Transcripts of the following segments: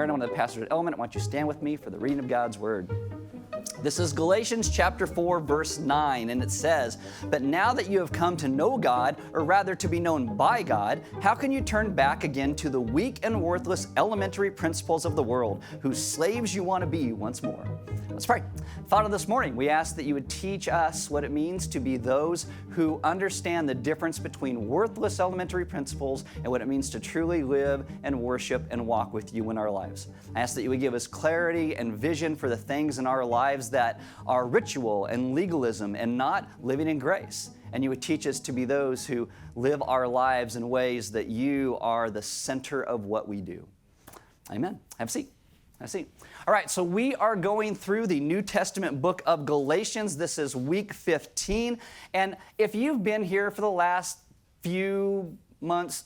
Aaron, I'm one of the pastors at Element. Why don't you stand with me for the reading of God's Word. This is Galatians chapter 4, verse 9, and it says, "But now that you have come to know God, or rather to be known by God, how can you turn back again to the weak and worthless elementary principles of the world, whose slaves you want to be once more?" Let's pray. Father, this morning we ask that you would teach us what it means to be those who understand the difference between worthless elementary principles and what it means to truly live and worship and walk with you in our lives. I ask that you would give us clarity and vision for the things in our lives that are ritual and legalism and not living in grace. And you would teach us to be those who live our lives in ways that you are the center of what we do. Amen. Have a seat. Have a seat. All right, so we are going through the New Testament book of Galatians. This is week 15. And if you've been here for the last few months,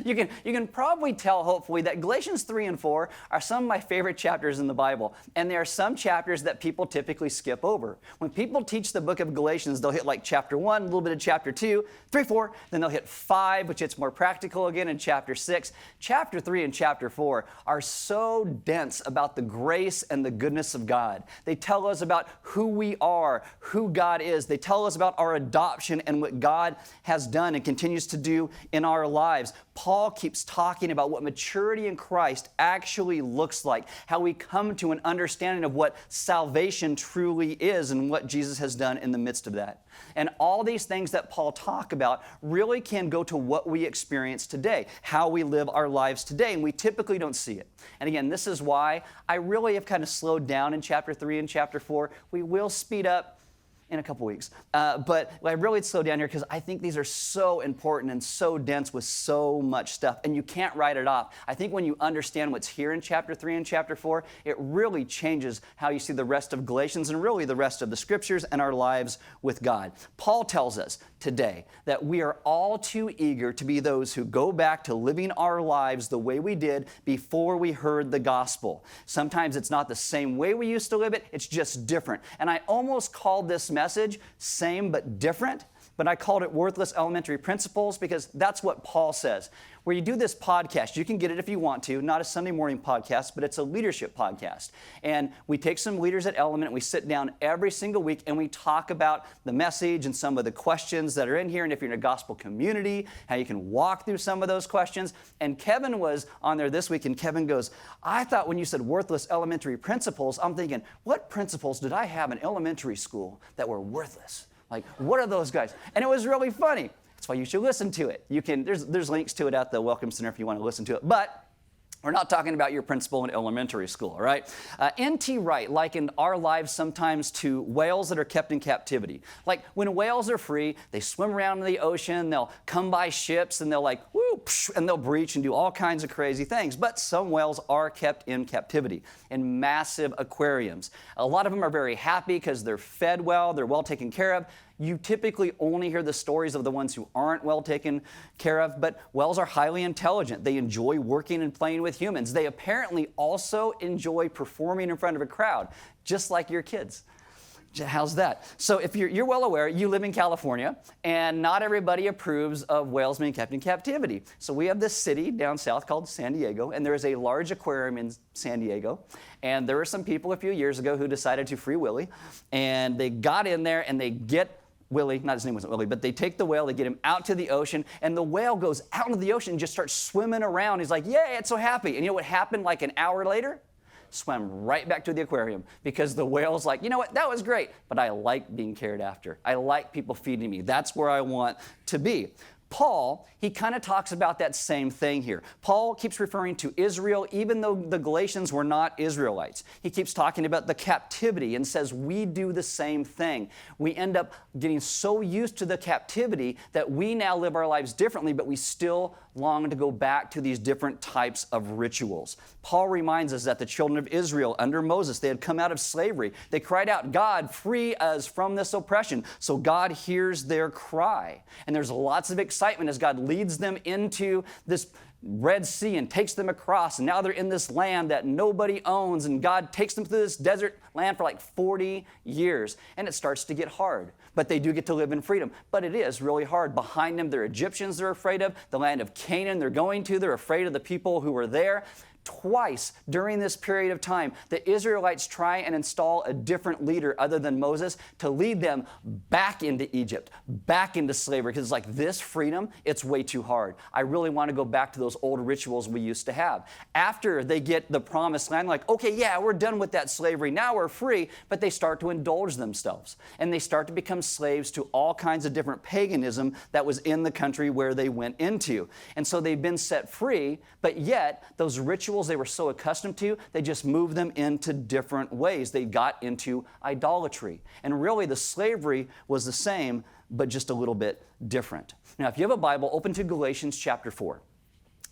you can probably tell, hopefully, that Galatians 3 and 4 are some of my favorite chapters in the Bible. And there are some chapters that people typically skip over. When people teach the book of Galatians, they'll hit like chapter 1, a little bit of chapter 2, 3, 4, then they'll hit 5, which it's more practical again in chapter 6. Chapter 3 and chapter 4 are so dense about the grace and the goodness of God. They tell us about who we are, who God is. They tell us about our adoption and what God has done and continues to do in our lives. Paul keeps talking about what maturity in Christ actually looks like, how we come to an understanding of what salvation truly is and what Jesus has done in the midst of that. And all these things that Paul talks about really can go to what we experience today, how we live our lives today, and we typically don't see it. And again, this is why I really have kind of slowed down in chapter 3 and chapter 4. We will speed up in a couple weeks. But I really slow down here because I think these are so important and so dense with so much stuff, and you can't write it off. I think when you understand what's here in chapter 3 and chapter 4, it really changes how you see the rest of Galatians and really the rest of the scriptures and our lives with God. Paul tells us today that we are all too eager to be those who go back to living our lives the way we did before we heard the gospel. Sometimes it's not the same way we used to live it, it's just different. And I almost called this message same but different, but I called it worthless elementary principles because that's what Paul says. Where you do this podcast, you can get it if you want to, not a Sunday morning podcast, but it's a leadership podcast. And we take some leaders at Element and we sit down every single week and we talk about the message and some of the questions that are in here. And if you're in a gospel community, how you can walk through some of those questions. And Kevin was on there this week and Kevin goes, "I thought when you said worthless elementary principles, I'm thinking, what principles did I have in elementary school that were worthless? Like, what are those guys?" And it was really funny. That's why you should listen to it. You can, there's links to it at the Welcome Center if you want to listen to it. But we're not talking about your principal in elementary school, all right? N.T. Wright likened our lives sometimes to whales that are kept in captivity. Like when whales are free, they swim around in the ocean, they'll come by ships, and they'll like, whoo, psh, and they'll breach and do all kinds of crazy things. But some whales are kept in captivity in massive aquariums. A lot of them are very happy because they're fed well, they're well taken care of. You typically only hear the stories of the ones who aren't well taken care of, but whales are highly intelligent. They enjoy working and playing with humans. They apparently also enjoy performing in front of a crowd, just like your kids. How's that? So if you're well aware, you live in California, and not everybody approves of whales being kept in captivity. So we have this city down south called San Diego, and there is a large aquarium in San Diego. And there were some people a few years ago who decided to free Willie, and they got in there and they get Willie, not his name wasn't Willie, but they take the whale, they get him out to the ocean, and the whale goes out into the ocean and just starts swimming around. He's like, yay, it's so happy. And you know what happened like an hour later? Swam right back to the aquarium because the whale's like, you know what, that was great, but I like being cared after. I like people feeding me. That's where I want to be. Paul, he kind of talks about that same thing here. Paul keeps referring to Israel, even though the Galatians were not Israelites. He keeps talking about the captivity and says we do the same thing. We end up getting so used to the captivity that we now live our lives differently, but we still long to go back to these different types of rituals. Paul reminds us that the children of Israel under Moses, they had come out of slavery. They cried out, God, free us from this oppression. So God hears their cry. And there's lots of excitement as God leads them into this Red Sea and takes them across, and now they're in this land that nobody owns, and God takes them through this desert land for like 40 years, and it starts to get hard. But they do get to live in freedom. But it is really hard. Behind them, there are Egyptians they're afraid of. The land of Canaan they're going to, they're afraid of the people who are there. twice during this period of time, the Israelites try and install a different leader other than Moses to lead them back into Egypt, back into slavery, because it's like, this freedom, it's way too hard. I really want to go back to those old rituals we used to have. After they get the promised land, like, okay, yeah, we're done with that slavery. Now we're free. But they start to indulge themselves, and they start to become slaves to all kinds of different paganism that was in the country where they went into. And so they've been set free, but yet those rituals they were so accustomed to, they just moved them into different ways. They got into idolatry. And really the slavery was the same, but just a little bit different. Now, if you have a Bible, open to Galatians chapter 4.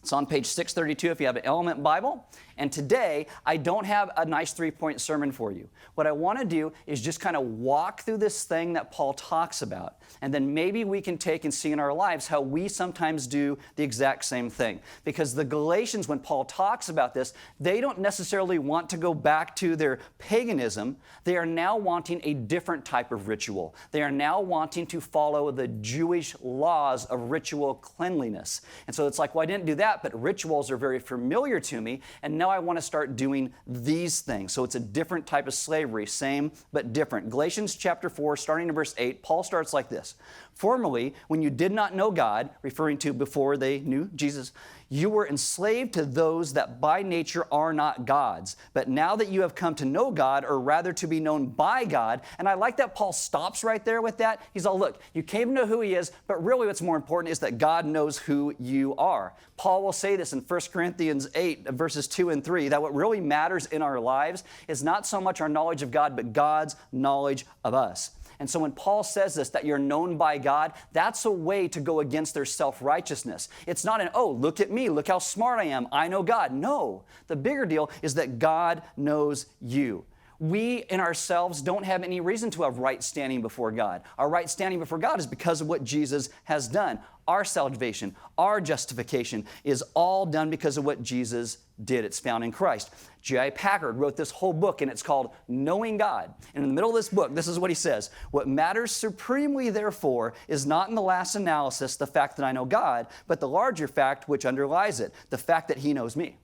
It's on page 632 if you have an Element Bible. And today, I don't have a nice three-point sermon for you. What I want to do is just kind of walk through this thing that Paul talks about. And then maybe we can take and see in our lives how we sometimes do the exact same thing. Because the Galatians, when Paul talks about this, they don't necessarily want to go back to their paganism. They are now wanting a different type of ritual. They are now wanting to follow the Jewish laws of ritual cleanliness. And so it's like, well, I didn't do that, but rituals are very familiar to me, and now I want to start doing these things. So it's a different type of slavery, same but different. Galatians chapter 4, starting in verse 8, Paul starts like this. Formerly, when you did not know God, referring to before they knew Jesus, you were enslaved to those that by nature are not gods. But now that you have come to know God, or rather to be known by God, and I like that Paul stops right there with that. He's all, look, you came to know who he is, but really what's more important is that God knows who you are. Paul will say this in 1 Corinthians 8, verses 2 and 3, that what really matters in our lives is not so much our knowledge of God, but God's knowledge of us. And so when Paul says this, that you're known by God, that's a way to go against their self-righteousness. It's not an, oh, look at me, look how smart I am, I know God. No, the bigger deal is that God knows you. We in ourselves don't have any reason to have right standing before God. Our right standing before God is because of what Jesus has done. Our salvation, our justification is all done because of what Jesus did. It's found in Christ. J.I. Packard wrote this whole book, and it's called Knowing God. And in the middle of this book, this is what he says. What matters supremely, therefore, is not in the last analysis the fact that I know God, but the larger fact which underlies it, the fact that he knows me.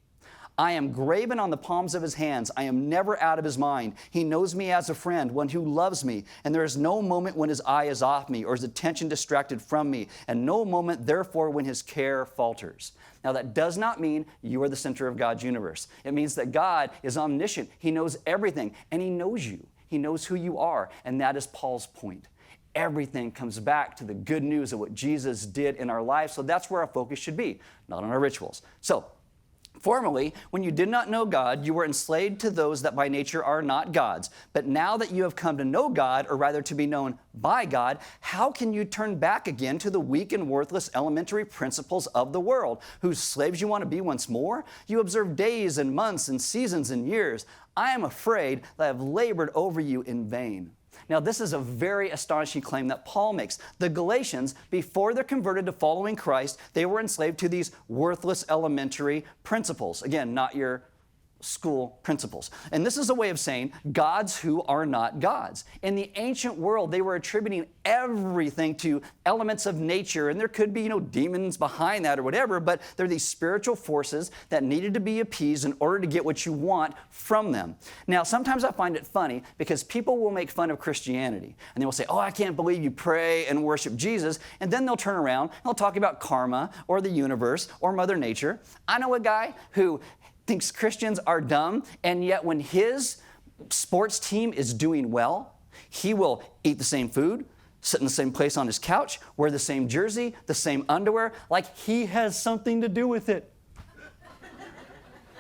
I am graven on the palms of his hands. I am never out of his mind. He knows me as a friend, one who loves me, and there is no moment when his eye is off me or his attention distracted from me, and no moment, therefore, when his care falters. Now, that does not mean you are the center of God's universe. It means that God is omniscient. He knows everything, and he knows you. He knows who you are, and that is Paul's point. Everything comes back to the good news of what Jesus did in our lives, so that's where our focus should be, not on our rituals. So, formerly, when you did not know God, you were enslaved to those that by nature are not gods. But now that you have come to know God, or rather to be known by God, how can you turn back again to the weak and worthless elementary principles of the world, whose slaves you want to be once more? You observe days and months and seasons and years. I am afraid that I have labored over you in vain. Now, this is a very astonishing claim that Paul makes. The Galatians, before they're converted to following Christ, they were enslaved to these worthless elementary principles. Again, not your school principles. And this is a way of saying gods who are not gods. In the ancient world, they were attributing everything to elements of nature, and there could be, demons behind that or whatever, but they're these spiritual forces that needed to be appeased in order to get what you want from them. Now, sometimes I find it funny because people will make fun of Christianity, and they will say, oh, I can't believe you pray and worship Jesus, and then they'll turn around and they'll talk about karma or the universe or Mother Nature. I know a guy who thinks Christians are dumb, and yet when his sports team is doing well, he will eat the same food, sit in the same place on his couch, wear the same jersey, the same underwear, like he has something to do with it.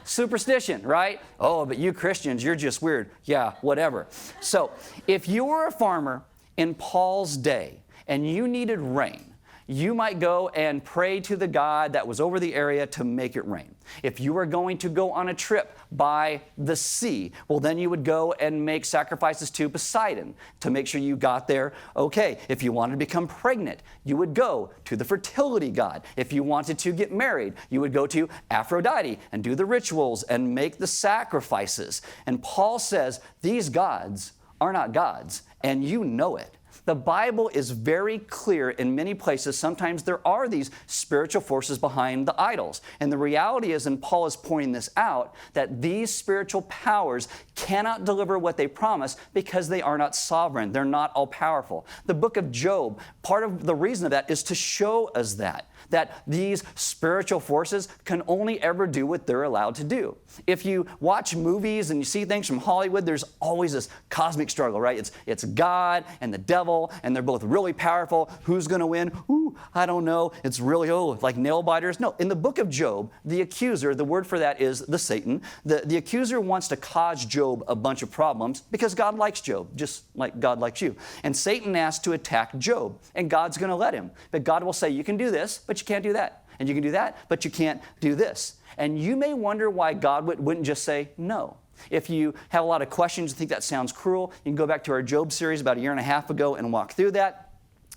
Superstition, right? Oh, but you Christians, you're just weird. Yeah, whatever. So if you were a farmer in Paul's day and you needed rain, you might go and pray to the God that was over the area to make it rain. If you were going to go on a trip by the sea, well, then you would go and make sacrifices to Poseidon to make sure you got there okay. If you wanted to become pregnant, you would go to the fertility god. If you wanted to get married, you would go to Aphrodite and do the rituals and make the sacrifices. And Paul says these gods are not gods, and you know it. The Bible is very clear in many places. Sometimes there are these spiritual forces behind the idols. And the reality is, and Paul is pointing this out, that these spiritual powers cannot deliver what they promise because they are not sovereign. They're not all-powerful. The book of Job, part of the reason of that is to show us that these spiritual forces can only ever do what they're allowed to do. If you watch movies and you see things from Hollywood, there's always this cosmic struggle, right? It's God and the devil, and they're both really powerful. Who's going to win? Ooh, I don't know. It's really, like nail biters. No, in the book of Job, the accuser, the word for that is the Satan. The accuser wants to cause Job a bunch of problems because God likes Job, just like God likes you. And Satan asks to attack Job, and God's going to let him. But God will say, you can do this, but you can't do that. And you can do that, but you can't do this. And you may wonder why God wouldn't just say no. If you have a lot of questions and think that sounds cruel, you can go back to our Job series about 1.5 years ago and walk through that.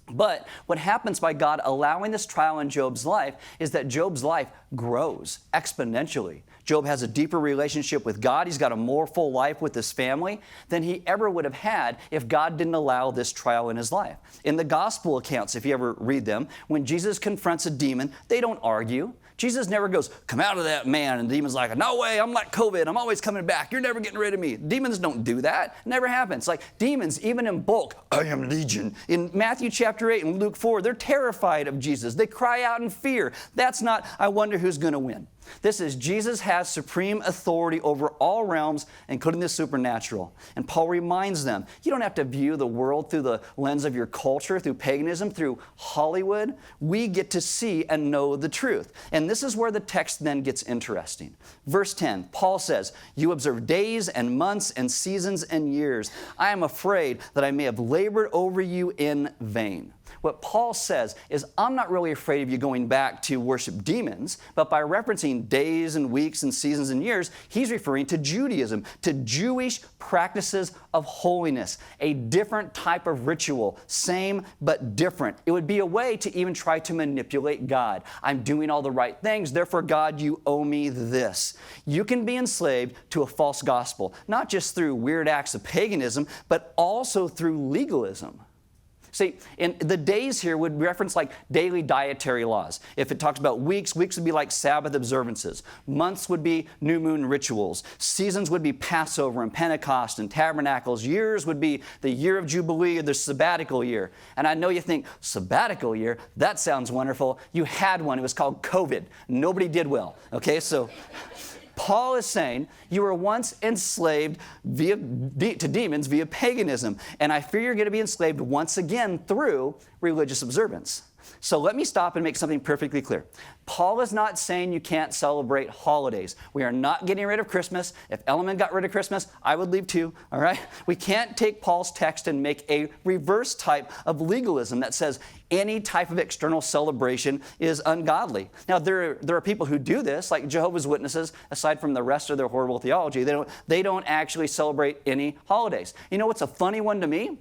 But what happens by God allowing this trial in Job's life is that Job's life grows exponentially. Job has a deeper relationship with God. He's got a more full life with his family than he ever would have had if God didn't allow this trial in his life. In the gospel accounts, if you ever read them, when Jesus confronts a demon, they don't argue. Jesus never goes, come out of that man. And the demon's like, no way, I'm like COVID. I'm always coming back. You're never getting rid of me. Demons don't do that. It never happens. Like demons, even in bulk, I am legion. In Matthew chapter 8 and Luke 4, they're terrified of Jesus. They cry out in fear. That's not, I wonder who's going to win. This is Jesus has supreme authority over all realms, including the supernatural. And Paul reminds them, you don't have to view the world through the lens of your culture, through paganism, through Hollywood. We get to see and know the truth. And this is where the text then gets interesting. Verse 10, Paul says, you observe days and months and seasons and years. I am afraid that I may have labored over you in vain. What Paul says is, I'm not really afraid of you going back to worship demons, but by referencing days and weeks and seasons and years, he's referring to Judaism, to Jewish practices of holiness, a different type of ritual, same but different. It would be a way to even try to manipulate God. I'm doing all the right things, therefore God, you owe me this. You can be enslaved to a false gospel, not just through weird acts of paganism, but also through legalism. See, in the days here would reference like daily dietary laws. If it talks about weeks, weeks would be like Sabbath observances. Months would be new moon rituals. Seasons would be Passover and Pentecost and tabernacles. Years would be the year of Jubilee or the sabbatical year. And I know you think, sabbatical year? That sounds wonderful. You had one. It was called COVID. Nobody did well. Okay, so Paul is saying you were once enslaved to demons via paganism, and I fear you're going to be enslaved once again through religious observance. So let me stop and make something perfectly clear. Paul is not saying you can't celebrate holidays. We are not getting rid of Christmas. If Element got rid of Christmas, I would leave too, all right? We can't take Paul's text and make a reverse type of legalism that says any type of external celebration is ungodly. Now, there are people who do this, like Jehovah's Witnesses, aside from the rest of their horrible theology, they don't actually celebrate any holidays. You know what's a funny one to me?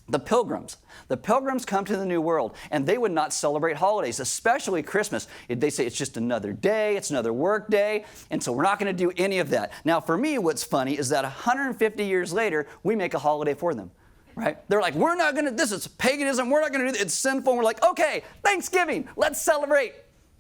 The Pilgrims. The Pilgrims come to the New World, and they would not celebrate holidays, especially Christmas. They say it's just another day, it's another work day, and so we're not going to do any of that. Now, for me, what's funny is that 150 years later, we make a holiday for them, right? They're like, we're not going to, this is paganism, we're not going to do this, it's sinful. And we're like, okay, Thanksgiving, let's celebrate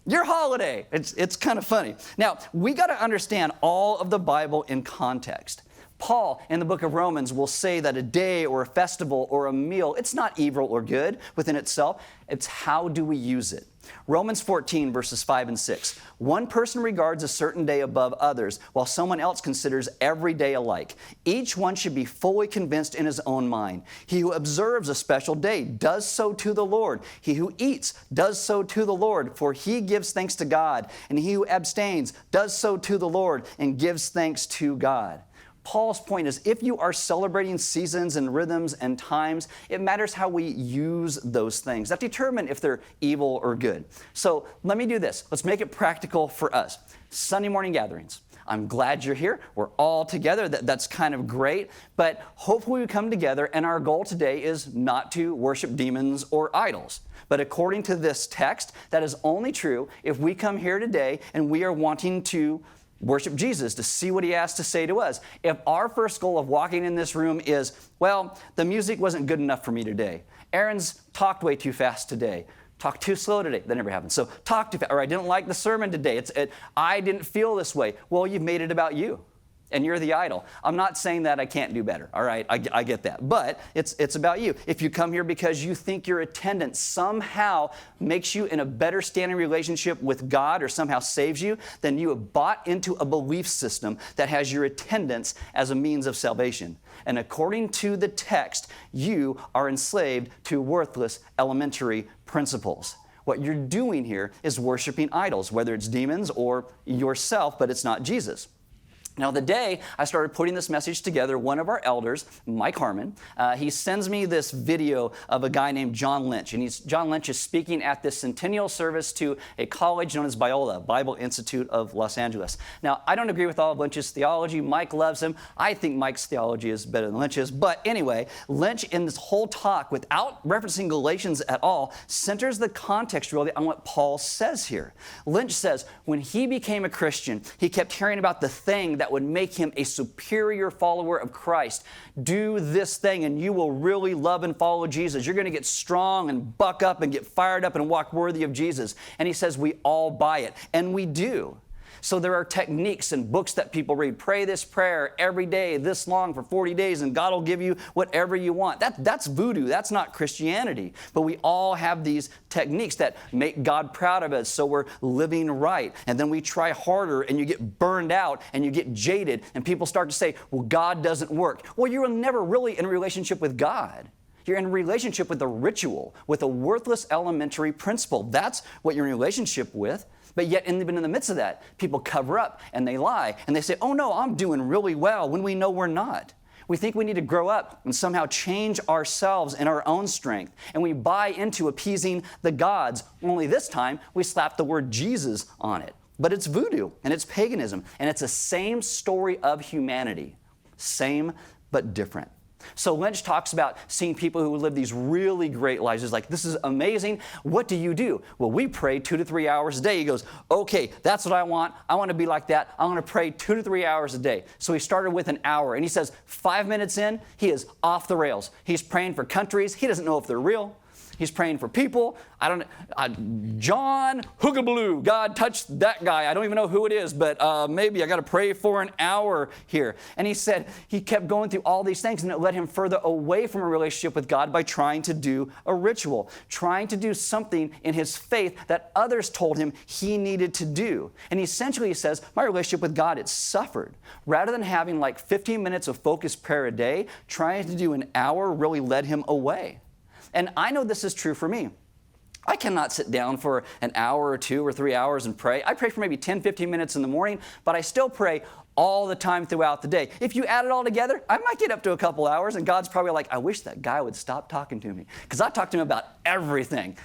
your holiday. It's kind of funny. Now, we got to understand all of the Bible in context. Paul, in the book of Romans, will say that a day or a festival or a meal, it's not evil or good within itself. It's how do we use it. Romans 14, verses 5 and 6. One person regards a certain day above others, while someone else considers every day alike. Each one should be fully convinced in his own mind. He who observes a special day does so to the Lord. He who eats does so to the Lord, for he gives thanks to God. And he who abstains does so to the Lord and gives thanks to God. Paul's point is, if you are celebrating seasons and rhythms and times, it matters how we use those things that determine if they're evil or good. So let me do this. Let's make it practical for us. Sunday morning gatherings. I'm glad you're here. We're all together. That's kind of great. But hopefully we come together, and our goal today is not to worship demons or idols. But according to this text, that is only true if we come here today and we are wanting to worship Jesus, to see what he has to say to us. If our first goal of walking in this room is, well, the music wasn't good enough for me today. Aaron's talked way too fast today. Talked too slow today. That never happens. So talk too fast. Or I didn't like the sermon today. I didn't feel this way. Well, you've made it about you. And you're the idol. I'm not saying that I can't do better, all right? I get that. But it's about you. If you come here because you think your attendance somehow makes you in a better standing relationship with God or somehow saves you, then you have bought into a belief system that has your attendance as a means of salvation. And according to the text, you are enslaved to worthless elementary principles. What you're doing here is worshiping idols, whether it's demons or yourself, but it's not Jesus. Now, the day I started putting this message together, one of our elders, Mike Harmon, he sends me this video of a guy named John Lynch. And John Lynch is speaking at this centennial service to a college known as Biola, Bible Institute of Los Angeles. Now, I don't agree with all of Lynch's theology. Mike loves him. I think Mike's theology is better than Lynch's. But anyway, Lynch, in this whole talk, without referencing Galatians at all, centers the context really on what Paul says here. Lynch says, when he became a Christian, he kept hearing about the thing that would make him a superior follower of Christ. Do this thing and you will really love and follow Jesus. You're going to get strong and buck up and get fired up and walk worthy of Jesus. And he says we all buy it. And we do. So there are techniques and books that people read. Pray this prayer every day, this long for 40 days, and God will give you whatever you want. That's voodoo. That's not Christianity. But we all have these techniques that make God proud of us, so we're living right. And then we try harder, and you get burned out, and you get jaded, and people start to say, well, God doesn't work. Well, you're never really in a relationship with God. You're in a relationship with a ritual, with a worthless elementary principle. That's what you're in a relationship with. But yet, even in the midst of that, people cover up and they lie. And they say, oh no, I'm doing really well, when we know we're not. We think we need to grow up and somehow change ourselves in our own strength. And we buy into appeasing the gods. Only this time, we slap the word Jesus on it. But it's voodoo and it's paganism. And it's the same story of humanity. Same but different. So Lynch talks about seeing people who live these really great lives. He's like, this is amazing. What do you do? Well, we pray 2 to 3 hours a day. He goes, okay, that's what I want. I want to be like that. I want to pray 2 to 3 hours a day. So he started with an hour. And he says 5 minutes in, he is off the rails. He's praying for countries. He doesn't know if they're real. He's praying for people. John Hoogabaloo, God touched that guy. I don't even know who it is, but maybe I got to pray for an hour here. And he said he kept going through all these things, and it led him further away from a relationship with God by trying to do a ritual, trying to do something in his faith that others told him he needed to do. And essentially he says, my relationship with God, it suffered. Rather than having like 15 minutes of focused prayer a day, trying to do an hour really led him away. And I know this is true for me. I cannot sit down for an hour or 2 or 3 hours and pray. I pray for maybe 10, 15 minutes in the morning, but I still pray all the time throughout the day. If you add it all together, I might get up to a couple hours, and God's probably like, I wish that guy would stop talking to me. Because I talk to him about everything.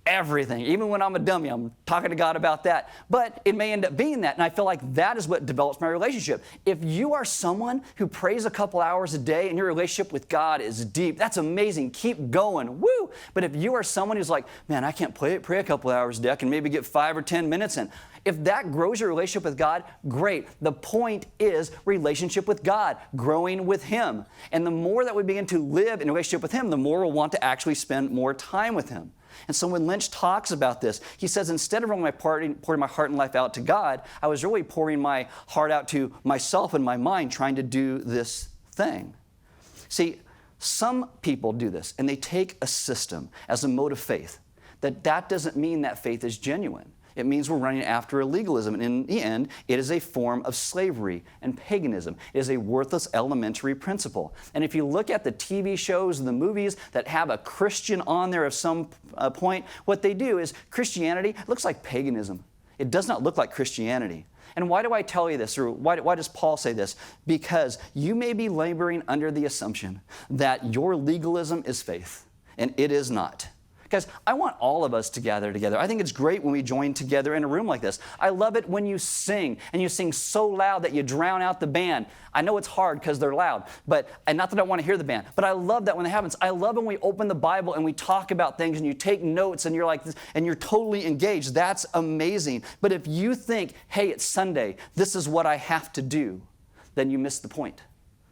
Everything. Even when I'm a dummy, I'm talking to God about that. But it may end up being that, and I feel like that is what develops my relationship. If you are someone who prays a couple hours a day and your relationship with God is deep, that's amazing. Keep going. Woo! But if you are someone who's like, man, I can't pray a couple hours a day, I can maybe get 5 or 10 minutes in. If that grows your relationship with God, great. The point is relationship with God, growing with Him. And the more that we begin to live in a relationship with Him, the more we'll want to actually spend more time with Him. And so when Lynch talks about this, he says, instead of pouring my heart and life out to God, I was really pouring my heart out to myself and my mind, trying to do this thing. See, some people do this, and they take a system as a mode of faith. That doesn't mean that faith is genuine. It means we're running after a legalism. And in the end, it is a form of slavery and paganism. It is a worthless elementary principle. And if you look at the TV shows and the movies that have a Christian on there at some point, what they do is Christianity looks like paganism. It does not look like Christianity. And why do I tell you this, or why does Paul say this? Because you may be laboring under the assumption that your legalism is faith, and it is not. Guys, I want all of us to gather together. I think it's great when we join together in a room like this. I love it when you sing, and you sing so loud that you drown out the band. I know it's hard because they're loud, and not that I want to hear the band, but I love that when it happens. I love when we open the Bible and we talk about things and you take notes and you're like this, and you're totally engaged. That's amazing. But if you think, hey, it's Sunday, this is what I have to do, then you miss the point.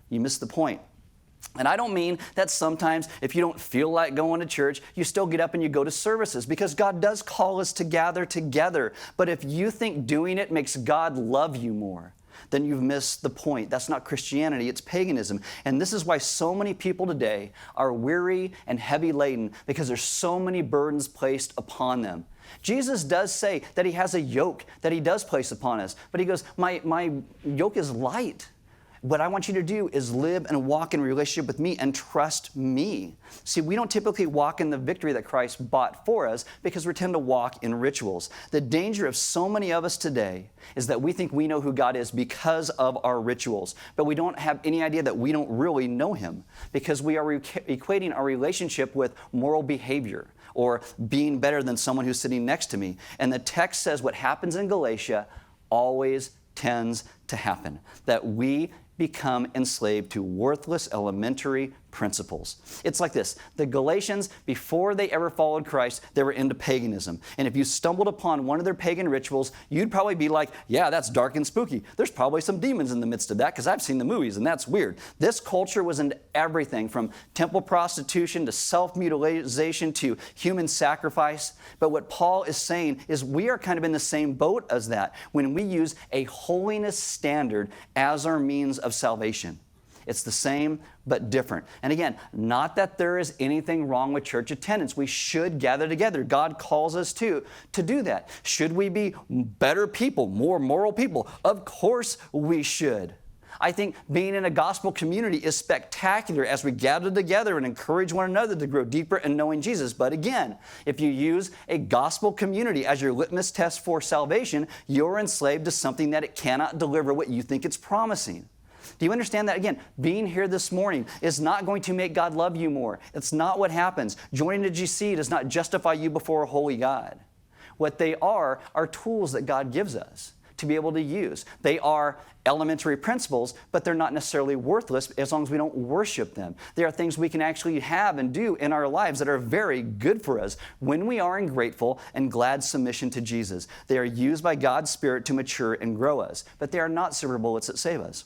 You miss the point. And I don't mean that sometimes if you don't feel like going to church, you still get up and you go to services, because God does call us to gather together. But if you think doing it makes God love you more, then you've missed the point. That's not Christianity, it's paganism. And this is why so many people today are weary and heavy laden, because there's so many burdens placed upon them. Jesus does say that he has a yoke that he does place upon us, but he goes, my yoke is light. What I want you to do is live and walk in relationship with me and trust me. See, we don't typically walk in the victory that Christ bought for us because we tend to walk in rituals. The danger of so many of us today is that we think we know who God is because of our rituals, but we don't have any idea that we don't really know him, because we are equating our relationship with moral behavior or being better than someone who's sitting next to me. And the text says what happens in Galatia always tends to happen, that we become enslaved to worthless elementary principles. It's like this. The Galatians, before they ever followed Christ, they were into paganism. And if you stumbled upon one of their pagan rituals, you'd probably be like, yeah, that's dark and spooky. There's probably some demons in the midst of that, because I've seen the movies and that's weird. This culture was into everything from temple prostitution to self-mutilation to human sacrifice. But what Paul is saying is we are kind of in the same boat as that when we use a holiness standard as our means of salvation. It's the same but different. And again, not that there is anything wrong with church attendance. We should gather together. God calls us to do that. Should we be better people, more moral people? Of course we should. I think being in a gospel community is spectacular as we gather together and encourage one another to grow deeper in knowing Jesus. But again, if you use a gospel community as your litmus test for salvation, you're enslaved to something that it cannot deliver what you think it's promising. Do you understand that? Again, being here this morning is not going to make God love you more. It's not what happens. Joining the GC does not justify you before a holy God. What they are tools that God gives us to be able to use. They are elementary principles, but they're not necessarily worthless as long as we don't worship them. They are things we can actually have and do in our lives that are very good for us when we are in grateful and glad submission to Jesus. They are used by God's Spirit to mature and grow us, but they are not silver bullets that save us.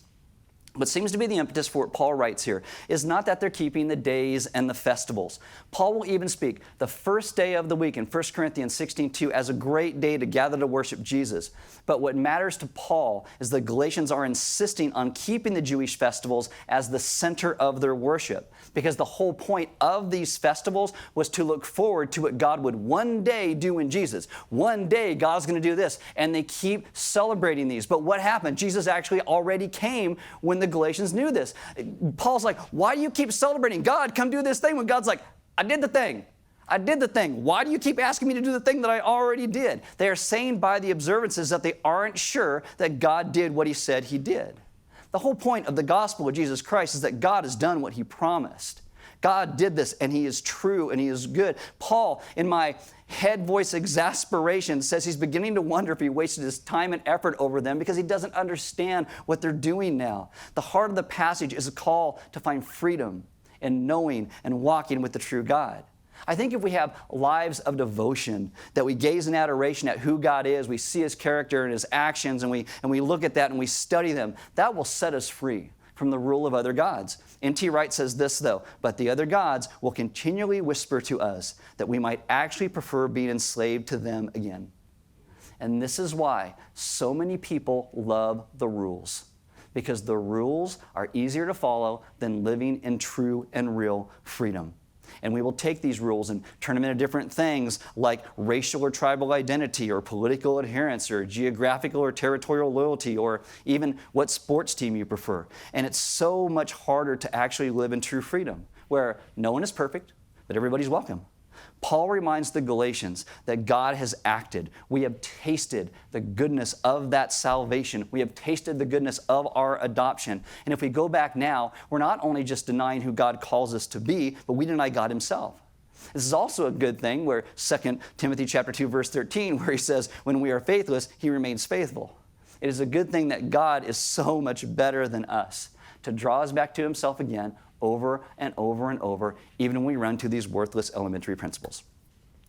What seems to be the impetus for what Paul writes here is not that they're keeping the days and the festivals. Paul will even speak the first day of the week in 1 Corinthians 16:2 as a great day to gather to worship Jesus. But what matters to Paul is the Galatians are insisting on keeping the Jewish festivals as the center of their worship, because the whole point of these festivals was to look forward to what God would one day do in Jesus. One day God's going to do this, and they keep celebrating these. But what happened? Jesus actually already came when the Galatians knew this. Paul's like, why do you keep celebrating? God, come do this thing, when God's like, I did the thing. I did the thing. Why do you keep asking me to do the thing that I already did? They are saying by the observances that they aren't sure that God did what he said he did. The whole point of the gospel of Jesus Christ is that God has done what he promised. God did this, and he is true, and he is good. Paul, in my head voice exasperation, says he's beginning to wonder if he wasted his time and effort over them because he doesn't understand what they're doing now. The heart of the passage is a call to find freedom in knowing and walking with the true God. I think if we have lives of devotion, that we gaze in adoration at who God is, we see his character and his actions, and we look at that and we study them, that will set us free from the rule of other gods. N.T. Wright says this, though, but the other gods will continually whisper to us that we might actually prefer being enslaved to them again. And this is why so many people love the rules, because the rules are easier to follow than living in true and real freedom. And we will take these rules and turn them into different things like racial or tribal identity or political adherence or geographical or territorial loyalty or even what sports team you prefer. And it's so much harder to actually live in true freedom, where no one is perfect, but everybody's welcome. Paul reminds the Galatians that God has acted. We have tasted the goodness of that salvation. We have tasted the goodness of our adoption. And if we go back now, we're not only just denying who God calls us to be, but we deny God himself. This is also a good thing where 2 Timothy chapter 2, verse 13, where he says, when we are faithless, he remains faithful. It is a good thing that God is so much better than us to draw us back to himself again over and over and over, even when we run to these worthless elementary principles.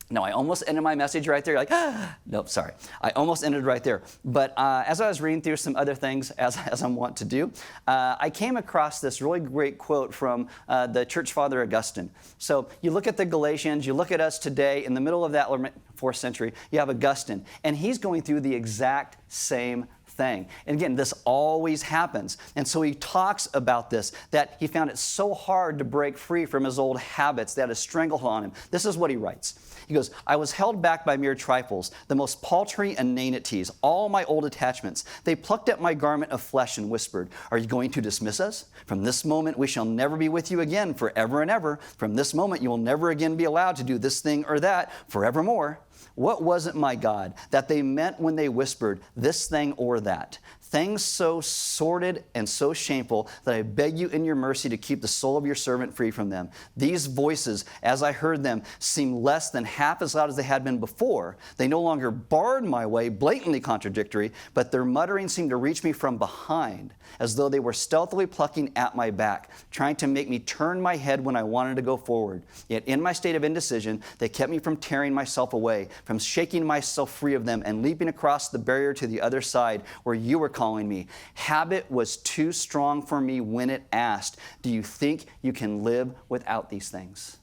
Now, I almost ended my message right there. You're like, nope, sorry. I almost ended right there. But as I was reading through some other things, as I'm wont to do, I came across this really great quote from the church father Augustine. So you look at the Galatians, you look at us today, in the middle of that 4th century, you have Augustine, and he's going through the exact same thing. And again, this always happens. And so he talks about this, that he found it so hard to break free from his old habits that had strangled on him. This is what he writes. He goes, I was held back by mere trifles, the most paltry inanities, all my old attachments. They plucked at my garment of flesh and whispered, are you going to dismiss us? From this moment we shall never be with you again forever and ever. From this moment you will never again be allowed to do this thing or that forevermore. What was it, my God, that they meant when they whispered this thing or that? Things so sordid and so shameful that I beg you in your mercy to keep the soul of your servant free from them. These voices, as I heard them, seemed less than half as loud as they had been before. They no longer barred my way, blatantly contradictory, but their muttering seemed to reach me from behind, as though they were stealthily plucking at my back, trying to make me turn my head when I wanted to go forward. Yet in my state of indecision, they kept me from tearing myself away, from shaking myself free of them and leaping across the barrier to the other side where you were calling me. Habit was too strong for me when it asked, do you think you can live without these things?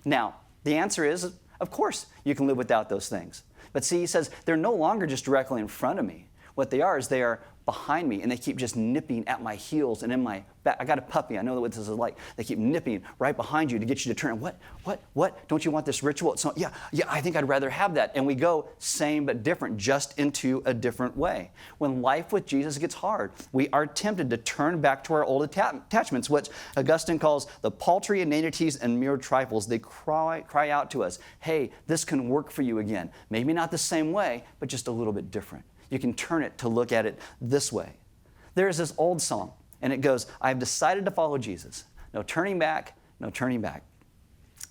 Now, the answer is, of course you can live without those things. But see, he says, they're no longer just directly in front of me. What they are is they are behind me, and they keep just nipping at my heels and in my back. I got a puppy. I know what this is like. They keep nipping right behind you to get you to turn. What? Don't you want this ritual? So, yeah, I think I'd rather have that. And we go same but different, just into a different way. When life with Jesus gets hard, we are tempted to turn back to our old attachments, which Augustine calls the paltry inanities and mere trifles. They cry out to us, hey, this can work for you again. Maybe not the same way, but just a little bit different. You can turn it to look at it this way. There's this old song, and it goes, I've decided to follow Jesus. No turning back, no turning back.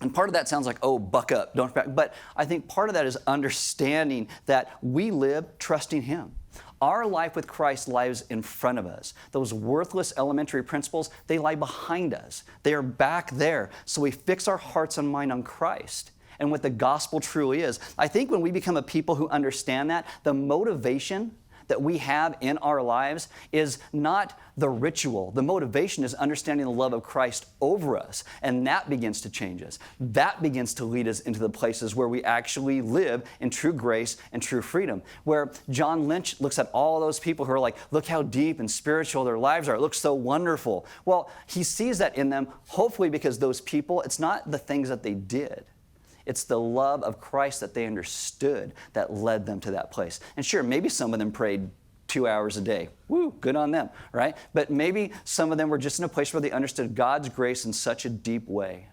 And part of that sounds like, oh, buck up, don't back. But I think part of that is understanding that we live trusting him. Our life with Christ lies in front of us. Those worthless elementary principles, they lie behind us. They are back there. So we fix our hearts and mind on Christ and what the gospel truly is. I think when we become a people who understand that, the motivation that we have in our lives is not the ritual. The motivation is understanding the love of Christ over us, and that begins to change us. That begins to lead us into the places where we actually live in true grace and true freedom, where John Lynch looks at all those people who are like, look how deep and spiritual their lives are. It looks so wonderful. Well, he sees that in them, hopefully because those people, it's not the things that they did. It's the love of Christ that they understood that led them to that place. And sure, maybe some of them prayed 2 hours a day. Woo, good on them, right? But maybe some of them were just in a place where they understood God's grace in such a deep way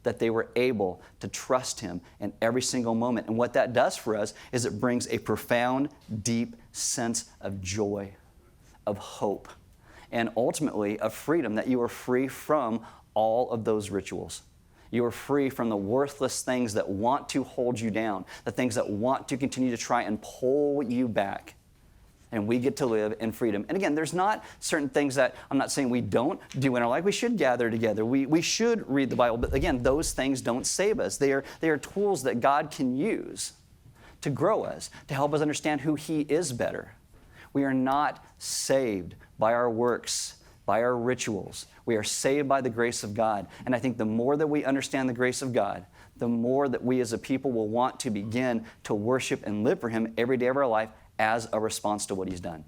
that they were able to trust him in every single moment. And what that does for us is it brings a profound, deep sense of joy, of hope, and ultimately of freedom, that you are free from all of those rituals. You are free from the worthless things that want to hold you down, the things that want to continue to try and pull you back. And we get to live in freedom. And again, there's not certain things that I'm not saying we don't do in our life. We should gather together. We should read the Bible. But again, those things don't save us. They are tools that God can use to grow us, to help us understand who he is better. We are not saved by our works, by our rituals. We are saved by the grace of God. And I think the more that we understand the grace of God, the more that we as a people will want to begin to worship and live for him every day of our life as a response to what he's done.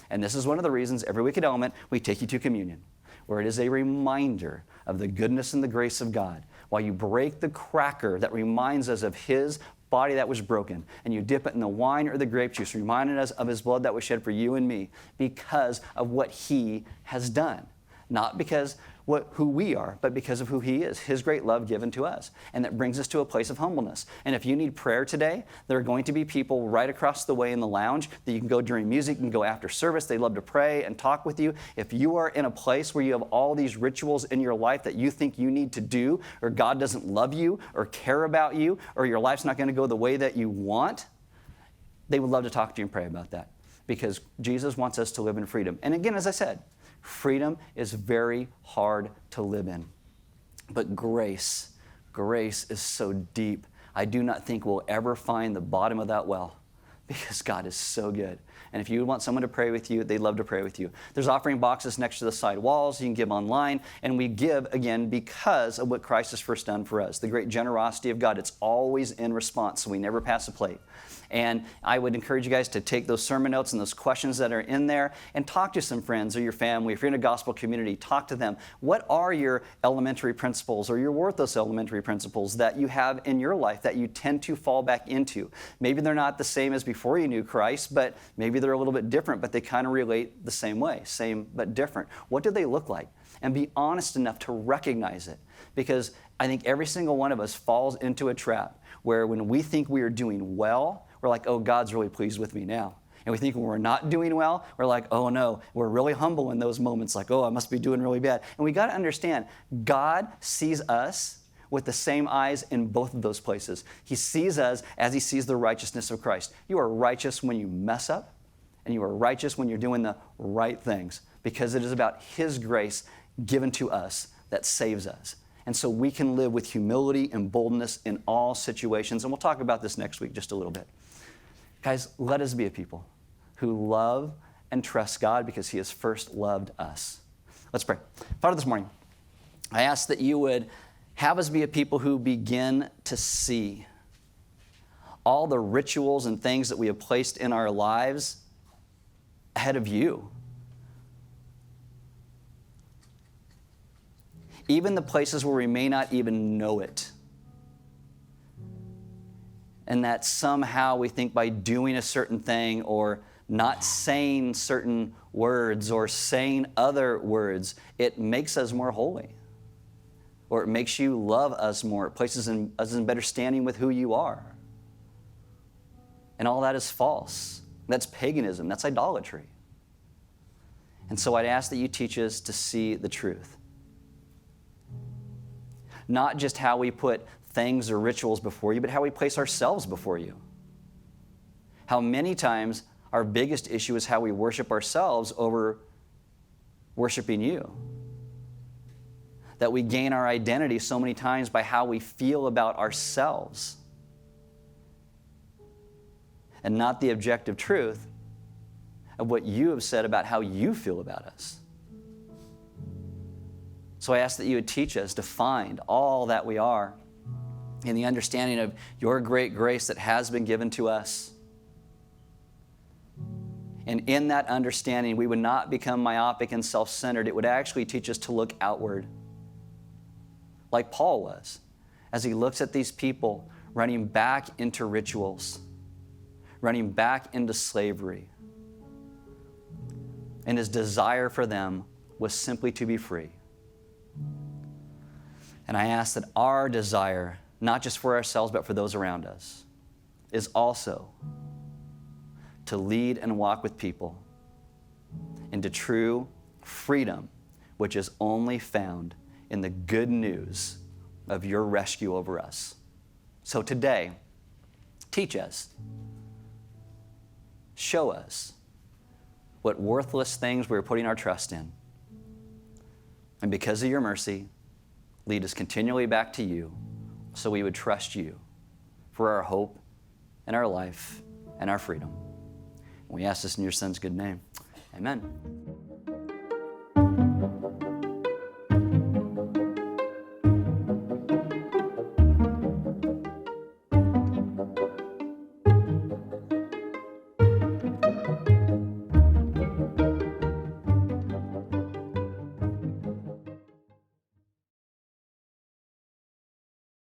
And this is one of the reasons every week at Element we take you to communion, where it is a reminder of the goodness and the grace of God. While you break the cracker that reminds us of his body that was broken, and you dip it in the wine or the grape juice, reminding us of his blood that was shed for you and me because of what he has done. Not because who we are, but because of who he is, his great love given to us. And that brings us to a place of humbleness. And if you need prayer today, there are going to be people right across the way in the lounge that you can go during music, you can go after service. They love to pray and talk with you. If you are in a place where you have all these rituals in your life that you think you need to do, or God doesn't love you or care about you, or your life's not going to go the way that you want, they would love to talk to you and pray about that, because Jesus wants us to live in freedom. And again, as I said, freedom is very hard to live in. But grace is so deep. I do not think we'll ever find the bottom of that well, because God is so good. And if you want someone to pray with you, they'd love to pray with you. There's offering boxes next to the side walls. You can give online. And we give, again, because of what Christ has first done for us. The great generosity of God. It's always in response, so we never pass a plate. And I would encourage you guys to take those sermon notes and those questions that are in there and talk to some friends or your family. If you're in a gospel community, talk to them. What are your elementary principles or your worthless elementary principles that you have in your life that you tend to fall back into? Maybe they're not the same as before you knew Christ, but maybe they're a little bit different, but they kind of relate the same way, same but different. What do they look like? And be honest enough to recognize it, because I think every single one of us falls into a trap where when we think we are doing well, we're like, oh, God's really pleased with me now. And we think when we're not doing well, we're like, oh no, we're really humble in those moments, like, oh, I must be doing really bad. And we got to understand, God sees us with the same eyes in both of those places. He sees us as he sees the righteousness of Christ. You are righteous when you mess up, and you are righteous when you're doing the right things, because it is about his grace given to us that saves us. And so we can live with humility and boldness in all situations. And we'll talk about this next week just a little bit. Guys, let us be a people who love and trust God because he has first loved us. Let's pray. Father, this morning, I ask that you would have us be a people who begin to see all the rituals and things that we have placed in our lives ahead of you. Even the places where we may not even know it. And that somehow we think by doing a certain thing or not saying certain words or saying other words, it makes us more holy. Or it makes you love us more. It places us in better standing with who you are. And all that is false. That's paganism. That's idolatry. And so I'd ask that you teach us to see the truth. Not just how we put things or rituals before you, but how we place ourselves before you. How many times our biggest issue is how we worship ourselves over worshiping you. That we gain our identity so many times by how we feel about ourselves. And not the objective truth of what you have said about how you feel about us. So I ask that you would teach us to find all that we are in the understanding of your great grace that has been given to us. And in that understanding, we would not become myopic and self-centered. It would actually teach us to look outward, like Paul was, as he looks at these people running back into rituals, running back into slavery. And his desire for them was simply to be free. And I ask that our desire, not just for ourselves, but for those around us, is also to lead and walk with people into true freedom, which is only found in the good news of your rescue over us. So today, teach us, show us what worthless things we're putting our trust in. And because of your mercy, lead us continually back to you so we would trust you for our hope and our life and our freedom. And we ask this in your Son's good name. Amen.